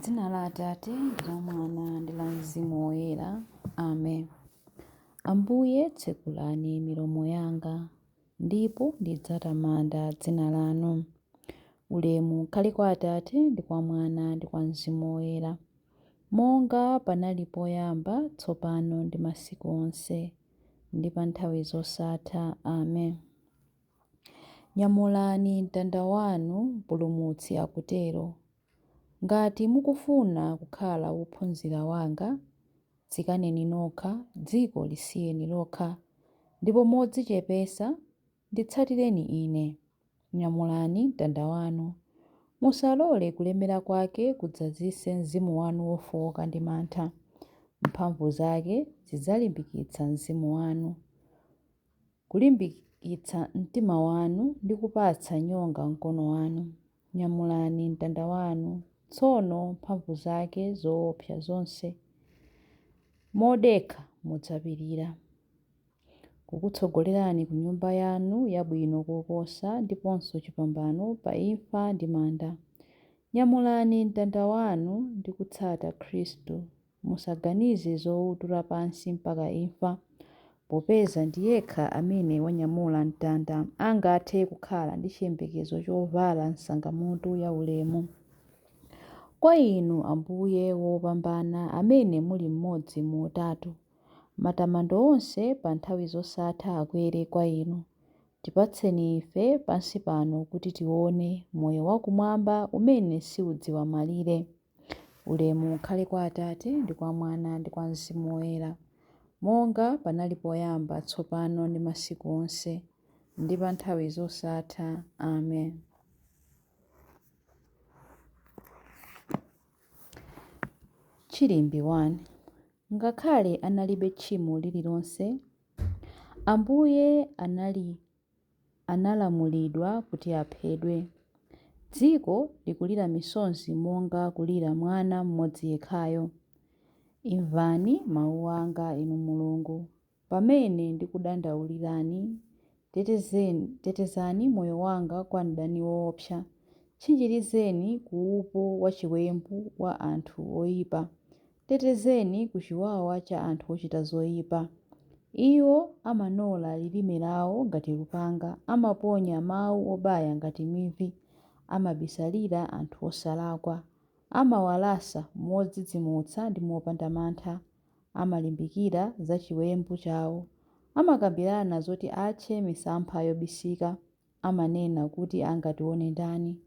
Dzina la Atate ndi la Mwana ndi la Mzimu Woyera. Amen. Ambuye tsekulani milomo yanga, ndipo ndidzatamanda dzina lanu. Ulemu ukhale kwa Atate ndi kwa Mwana ndi kwa Mzimu Woyera, monga panali poyamba, tsopano ndi masiku onse, ndi pa nthawi zosatha. Amen. Nyamulani mtanda wanu, Mpulumutsi akutero. Ngati mukufuna kukhala wophunzira wanga, dzikaneni nokha, dziko lisiyeni lokha, ndipo modzichepesa nditsatireni ine. Nyamulani mtanda wanu. Musalole kulemera kwake kudzazise mzimu wanu wofowoka ndi mantha. Mphamvu zake zidzalimbikitsa mzimu wanu, kulimbikitsa mtima wanu ndi kupatsa nyonga mkono wanu. Nyamulani mtanda wanu, tsono mphamvu zake zoopsa zonse modekha mudzapirira, kukutsogolerani ku nyumba yanu yabwino koposa ndiponso chipambano pa imfa ndi manda. Nyamulani mtanda wanu ndi kutsata Khristu. Musaganize zowutura pansi mpaka imfa, popeza ndi yekha amene wanyamula mtanda angathe kukhala ndi chiyembekezo chovala msangamutu ya ulemu. Kwa inu Ambuye wopambana, amene muli mmodzi mu utatu, matamando onse pa nthawi zosatha akwere kwa inu. Tipatseni ife pansi pano kuti tione moyo wakumwamba umene siudziwa malire. Ulemu ukhale kwa Atate ndi kwa Mwana ndi kwa Mzimu Woyera, monga panali poyamba, tsopano ndi masiku onse, ndi pa nthawi zosatha. Amen. Chilimbi 1. Ngakhale analibe tchimo lililonse, Ambuye analamulidwa kuti aphedwe. Dziko likulira misozi monga kulira mwana mmodzi yekhayo. Imvani mawu anga, inu Mulungu, pamene ndikudandaulirani. Tetezani moyo wanga kwa mdani woopsa. Tchinjirizeni ku upo wa chiwembu wa anthu oyipa. Tetezeni ku chiwawa cha anthu ochita zoyipa. Iwo amanola lilime lawo ngati lupanga, amaponya mawu obaya ngati mivi, amabisalira anthu osalakwa, amawalasa modzidzimutsa ndi mopanda mantha, amalimbikira za chiwembu chawo, amakambirana zoti atche misampha yobisika, amanena kuti angatione ndani,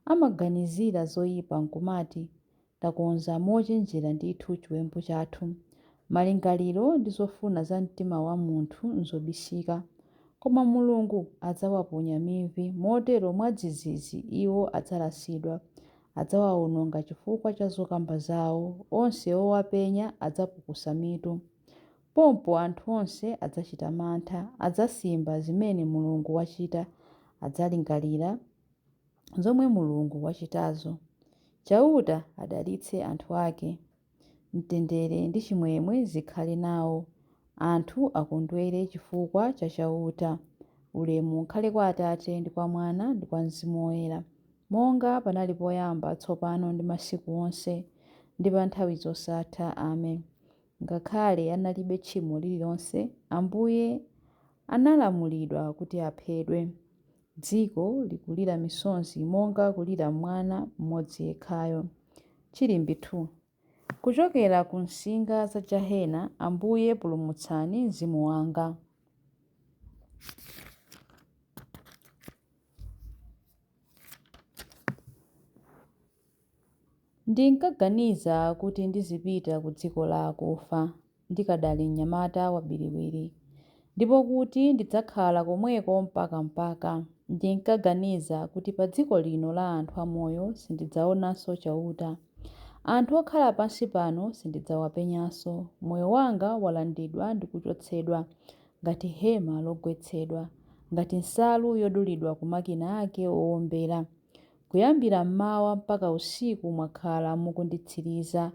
amaganizira zoyipa nkumati, takonza mochenjera ndithu chiwembu chathu. Malingaliro ndi zofuna za mtima wa munthu nzobisika, koma Mulungu adzawaponya mivi, motero mwadzidzidzi iwo adzalasidwa, adzawawononga chifukwa cha zokamba zawo. Onse owapenya adzapukusa mitu. Pompo anthu onse adzachita mantha, adzasimba zimene Mulungu wachita, adzalingalira zomwe Mulungu wachitazo. Chauta adalitse anthu ake. Mtendere ndi chimwemwe zikhale nawo. Anthu akondwere chifukwa cha chauta. Ulemu ukhale kwa Atate ndi kwa Mwana ndi kwa Mzimu Woyera, monga panali poyamba, tsopano ndi masiku onse, ndi pa nthawi zosatha. Amen. Ngakhale analibe tchimo lililonse, Ambuye analamulidwa kuti aphedwe. Dziko likulira misozi monga kulira mwana mmodzi yekhayo. Chilimbi 2. Kuchokera ku nsinga za Jahena, Ambuye pulumutsani mzimu wanga. Ndinkaganiza kuti ndizipita ku dziko la akufa, ndikadali mnyamata wabiriwiri, ndipo kuti ndidzakhala komweko mpaka. Ndinkaganiza kuti pa dziko lino la anthu amoyo sindidzaonanso chauta. Anthu okhala pansi pano sindidzawapenyanso. Moyo wanga walandidwa ndi kuchotsedwa ngati hema logwetsedwa, ngati nsalu yodulidwa ku makina ake owombera. Kuyambira mmawa mpaka usiku mwakhala mukunditsiriza.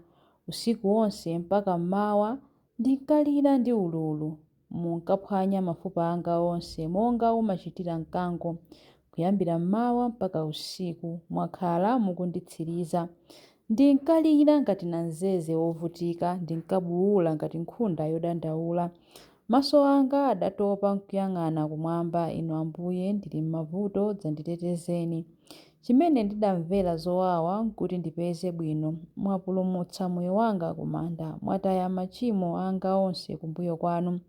Usiku wonse mpaka mmawa ndinkalira ndi ululu. Munkaphwanya mafupa anga onse monga umachitira mkango. Kuyambira mmawa mpaka usiku mwakhala mukunditsiriza. Ndinkalira ngati namzeze wovutika, ndinkabuwula ngati nkhunda yodandaula. Maso anga adatopa nkuyang'ana kumwamba. Inu Ambuye ndili m'mavuto, dzanditetezeni. Chimene ndidamvera zowawa nkuti ndipeze bwino. Mwapulumutsa moyo wanga kumanda, mwataya machimo anga onse kumbuyo kwanu.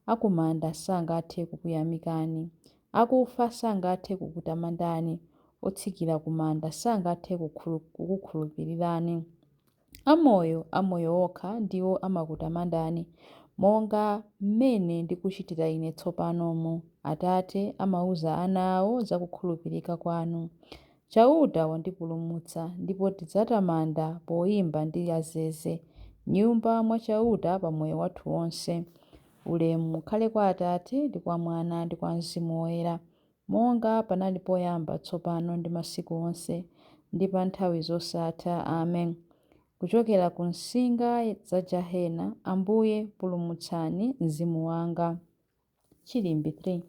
Akumanda sangathe kukuyamikani, akufa sangathe kukutamandani, otsikira kumanda sangathe kukukhulupirirani. Amoyo okha ndiwo amakutamandani, monga mmene ndikuchitira ine tsopanomo. Atate amawuza ana awo za kukhulupirika kwanu. Chauta wandipulumutsa, ndipo tidzatamanda poyimba ndi azeze nyumba mwa Chauta pa moyo wathu wonse. Ulemu ukhale kwa Atate ndi kwa Mwana ndi kwa Mzimu Woyera, monga panali poyamba tsopano ndi masiku onse ndi pa nthawi zosatha. Amen. Kuchokera ku nsinga za Jahena, Ambuye pulumutsani mzimu wanga. Chilimbi 3.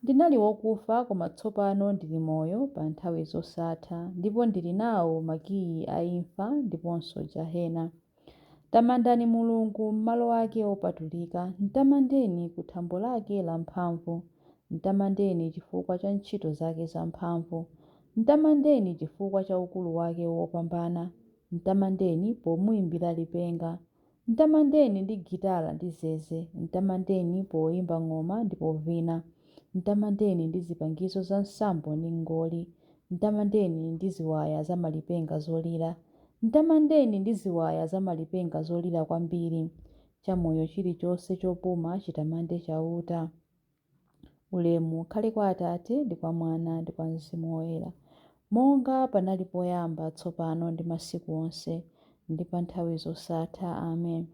Ndinali wokufa koma tsopano ndili moyo pa nthawi zosatha, ndipo ndili nawo makiyi a imfa ndiponso Jahena. Tamandani Mulungu m'malo ake opatulika, mtamandeni ku thambo lake lamphamvu, mtamandeni chifukwa cha ntchito zake zamphamvu, mtamandeni chifukwa cha ukulu wake wopambana, mtamandeni pomuyimbira lipenga, mtamandeni ndi gitala ndi zeze, mtamandeni poyimba ng'oma ndi povina, mtamandeni ndi zipangizo za nsambo ndi ngoli, mtamandeni ndi ziwaya za malipenga zolira, mtamandeni ndi ziwaya za malipenga zolira kwambiri. Chamoyo chilichonse chopuma chitamande Chauta. Ulemu ukhale kwa Atate ndi kwa Mwana ndi kwa Mzimu Woyera, monga panali poyamba tsopano ndi masiku onse ndi pa nthawi zosatha. Amen.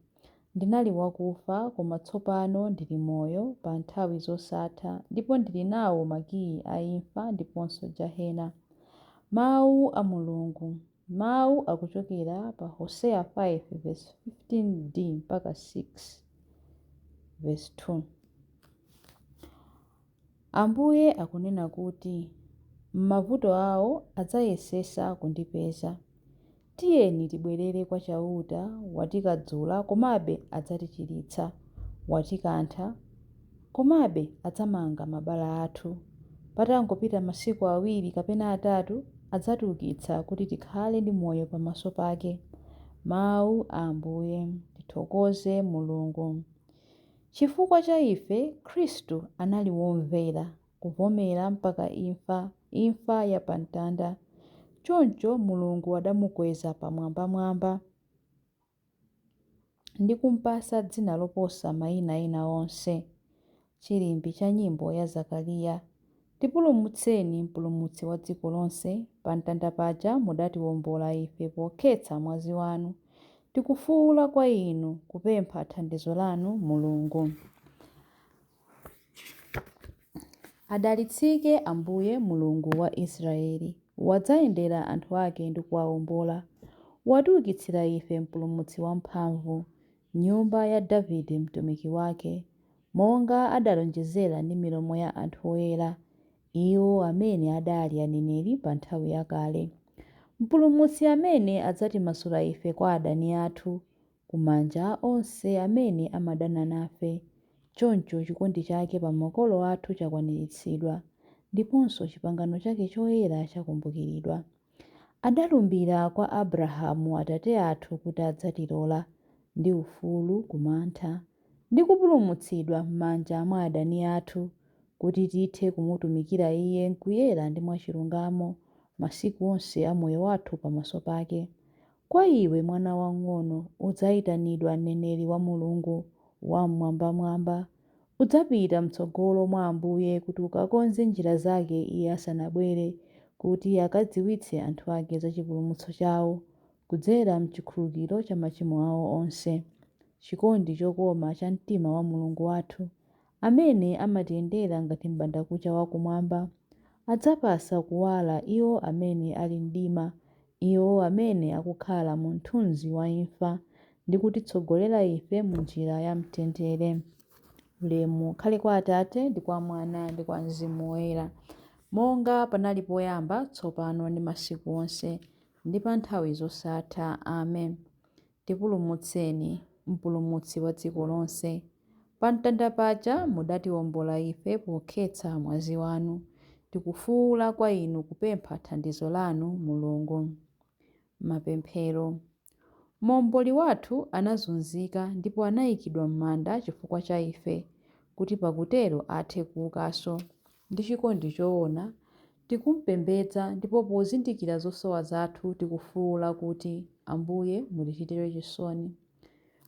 Ndinali wakufa koma tsopano ndili moyo pa nthawi zosatha, ndipo ndili nawo makiyi a imfa ndiponso Jahena. Mawu a Mulungu. Mawu akuchokera pa Hosea 5:15d mpaka 6:2. Ambuye akunena kuti m'mavuto awo adzayesesa kundipeza. Tiyeni tibwerere kwa Chauta. Watikadzula komabe adzatichiritsa, watikantha komabe adzamanga mabala athu. Patangopita masiku awiri kapena atatu adzatiukitsa kuti tikhale ndi moyo pamaso pake. Mawu a Ambuye. Tithokoze Mulungu. Chifukwa cha ife Khristu anali womvera, kuvomera mpaka imfa ya pamtanda. Choncho Mulungu adamukweza pamwambamwamba ndi kumpasa dzina loposa mayina ena onse. Chilimbi cha nyimbo ya Zakariya. Tipulumutseni Mpulumutsi wa dziko lonse, pa mtanda paja mudatiwombola ife pokhetsa mwazi wanu. Tikufuwula kwa inu kupempha thandizo lanu Mulungu. Adalitsike Ambuye Mulungu wa Israeli, wadzayendera anthu ake ndi kuwawombola. Watiukitsira ife Mpulumutsi wamphamvu, nyumba ya Davide mtumiki wake, monga adalonjezera ndi milomo ya anthu oyera, iwo amene adali aneneri pa nthawi yakale. Mpulumutsi amene adzatimasula ife kwa adani athu, kumanja onse amene amadana nafe. Choncho chikondi chake pa makolo athu chakwaniritsidwa, ndiponso pangano chake choyera chakumbukiridwa. Adalumbira kwa Abrahamu atate athu kuti adzatilola ndi ufulu kumantha ndi kupulumutsidwa m'manja mwa adani athu, kuti tithe kumutumikira Iye nkuyera ndi mwachilungamo masiku onse a moyo wathu pamaso pake. Kwa iwe mwana wang'ono udzayitanidwa mneneri wa Mulungu wamwambamwamba. Udzapita mtsogolo mwa Ambuye kuti ukakonze njira zake Iye asanabwere, kuti akadziwitse anthu ake za chipulumutso chawo kudzera mchikhululukiro cha machimo awo onse. Chikondi chokoma cha mtima wa Mulungu wathu, amene amatiyendera ngati m'bandakucha wakumwamba, adzapasa kuwala iwo amene ali mdima, iwo amene akukhala mu mthunzi wa imfa, ndi kutitsogolera ife mu njira ya mtendere. Ulemu ukhale kwa Atate ndi kwa Mwana ndi kwa Mzimu Woyera, monga panali poyamba tsopano ndi masiku onse ndi pa nthawi zosatha. Amen. Tipulumutseni, mpulumutsi wa dziko lonse. Pa mtanda paja mudatiwombola ife pokhetsa mwazi wanu. Tikufuwula kwa inu kupempha thandizo lanu Mulungu. Mapemphero. Momboli wathu anazunzika ndipo anayikidwa m'manda chifukwa cha ife, kuti pakutero athe kuukanso. Ndi chikondi choona tikumpembedza ndipo pozindikira zosowa zathu tikufuwula kuti Ambuye mutichitire chisoni.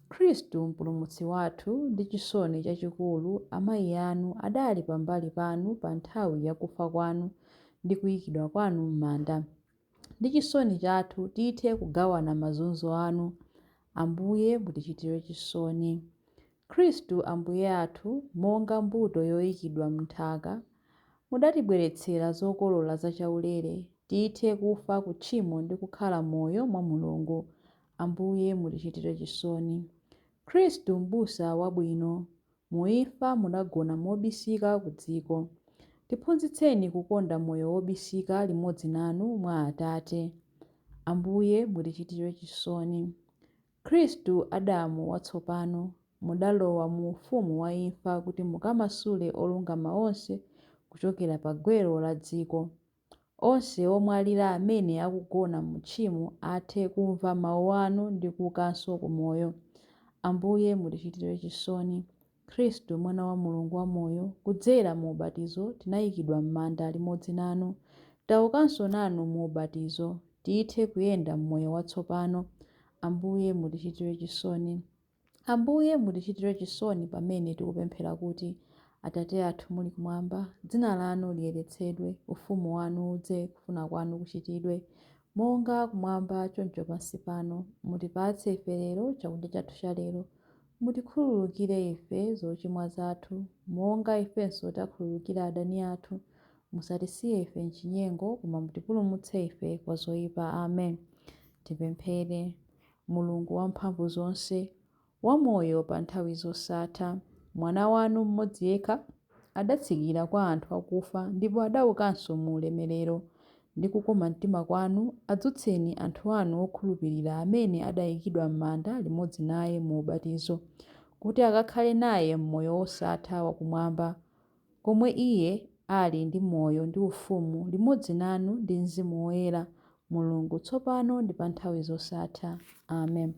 Khristu mpulumutsi wathu ndi chisoni chachikulu, amayi anu adali pambali panu pa nthawi ya kufa kwanu ndi kuyikidwa kwanu m'manda. Ndi chisoni chathu tithe kugawana mazunzo anu. Ambuye mutichitire chisoni. Khristu Ambuye athu, monga mbuto yoyikidwa m'nthaka, mudatibweretsera zokolola zachaulere, tithe kufa ku tchimo ndi kukhala moyo mwa Mulungu. Ambuye mutichitire chisoni. Khristu m'busa wabwino, muimfa munagona mobisika ku dziko. Tiphunzitseni kukonda moyo wobisika limodzi nanu mwa Atate. Ambuye mutichitire chisoni. Khristu Adamu watsopano, mudalowa mu ufumu wa imfa kuti mukamasule olungama onse kuchokera pa gwero la dziko. Onse omwalira amene akugona mu tchimo athe kumva mawu anu ndi kuukanso ku moyo. Ambuye mutichitire chisoni. Khristu mwana wa Mulungu wamoyo, kudzera mu ubatizo tinayikidwa m'manda limodzi nanu. Taukanso nanu mu ubatizo, tithe kuyenda m'moyo watsopano. Ambuye mutichitire chisoni. Ambuye mutichitire chisoni pamene tikupemphera kuti Atate athu muli kumwamba, dzina lanu liyeretsedwe, ufumu wanu udze, kufuna kwanu kuchitidwe, monga kumwamba choncho pansi pano. Mutipatse ife lero chakudya chathu cha lero. Mutikhululukire ife zochimwa zathu, monga ifenso takhululukira adani athu. Musatisiye ife m'chinyengo, koma mutipulumutse ife kwa zoyipa. Amen. Tipemphere. Mulungu wamphamvu zonse, wamoyo pa nthawi zosatha, mwana wanu mmodzi yekha adatsikira kwa anthu akufa ndipo adaukanso mu ulemerero. Ndi kukoma mtima kwanu adzutseni anthu anu okhulupirira amene adayikidwa m'manda limodzi naye mu ubatizo, kuti akakhale naye m'moyo wosatha wakumwamba, komwe iye ali ndi moyo ndi ufumu limodzi nanu ndi Mzimu Woyera, Mulungu tsopano ndi pa nthawi zosatha. Amen.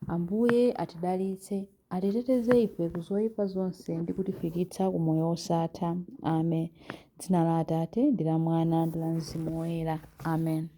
Ambuye atidalitse, atiteteze ife ku zoyipa zonse ndi kutifikitsa ku moyo wosatha. Amen. Dzina la Atate ndi la Mwana ndi la Mzimu Woyera. Amen.